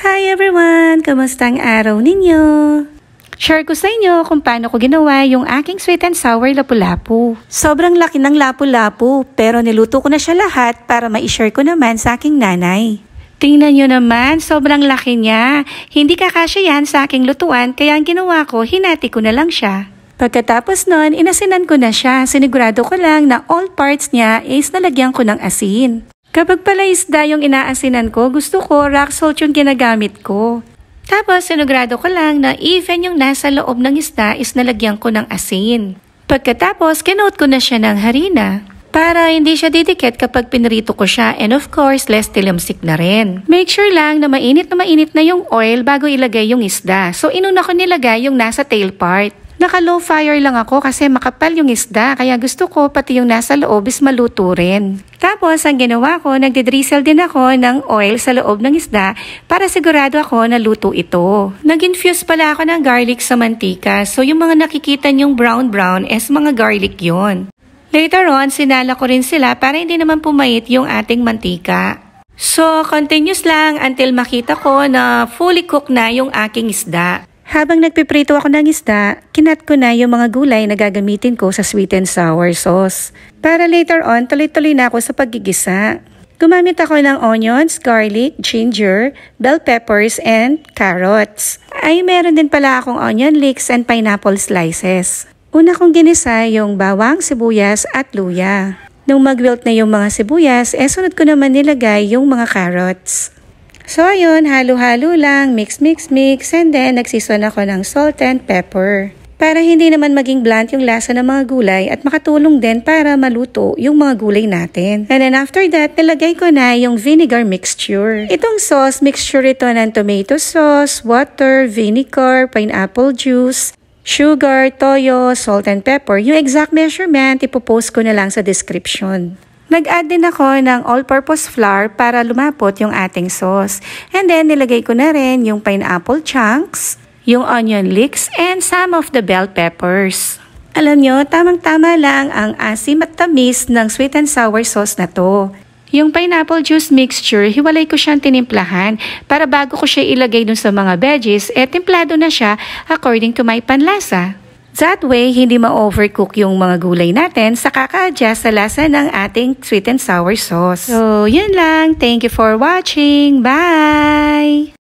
Hi everyone! Kamusta ang araw ninyo? Share ko sa inyo kung paano ko ginawa yung aking sweet and sour lapu-lapu. Sobrang laki ng lapu-lapu pero niluto ko na siya lahat para ma-share ko naman sa aking nanay. Tingnan nyo naman, sobrang laki niya. Hindi kakasya yan sa aking lutuan kaya ang ginawa ko, hinati ko na lang siya. Pagkatapos nun, inasinan ko na siya. Sinigurado ko lang na all parts niya is nalagyan ko ng asin. Kapag pala isda yung inaasinan ko, gusto ko rock salt yung ginagamit ko. Tapos sinigurado ko lang na even yung nasa loob ng isda is nalagyan ko ng asin. Pagkatapos, kinoat ko na siya ng harina para hindi siya didikit kapag pinrito ko siya and of course, less tilamsik na rin. Make sure lang na mainit na yung oil bago ilagay yung isda. So inuna ko nilagay yung nasa tail part. Naka-low fire lang ako kasi makapal yung isda kaya gusto ko pati yung nasa loob is maluto rin. Tapos ang ginawa ko, nagdidrizzle din ako ng oil sa loob ng isda para sigurado ako na luto ito. Nag-infuse pala ako ng garlic sa mantika so yung mga nakikita nyong brown is mga garlic yon. Later on, sinala ko rin sila para hindi naman pumait yung ating mantika. So continuous lang until makita ko na fully cooked na yung aking isda. Habang nagpiprito ako ng isda, kinat ko na yung mga gulay na gagamitin ko sa sweet and sour sauce. Para later on, tuloy-tuloy na ako sa paggigisa. Gumamit ako ng onions, garlic, ginger, bell peppers, and carrots. Ay meron din pala akong onion leeks and pineapple slices. Una kong ginisa yung bawang, sibuyas at luya. Nung mag-wilt na yung mga sibuyas, sunod ko naman nilagay yung mga carrots. So ayun, halo-halo lang, mix, and then nagsison ako ng salt and pepper. Para hindi naman maging blunt yung lasa ng mga gulay at makatulong din para maluto yung mga gulay natin. And then after that, nilagay ko na yung vinegar mixture. Itong sauce, mixture ito ng tomato sauce, water, vinegar, pineapple juice, sugar, toyo, salt and pepper. Yung exact measurement, ipopost ko na lang sa description. Nag-add din ako ng all-purpose flour para lumapot yung ating sauce. And then, nilagay ko na rin yung pineapple chunks, yung onion leeks, and some of the bell peppers. Alam nyo, tamang-tama lang ang asim at tamis ng sweet and sour sauce na to. Yung pineapple juice mixture, hiwalay ko siyang tinimplahan para bago ko siya ilagay dun sa mga veggies, templado na siya according to my panlasa. That way, hindi ma-overcook yung mga gulay natin sa kaka-adjust sa lasa ng ating sweet and sour sauce. So, yun lang. Thank you for watching. Bye!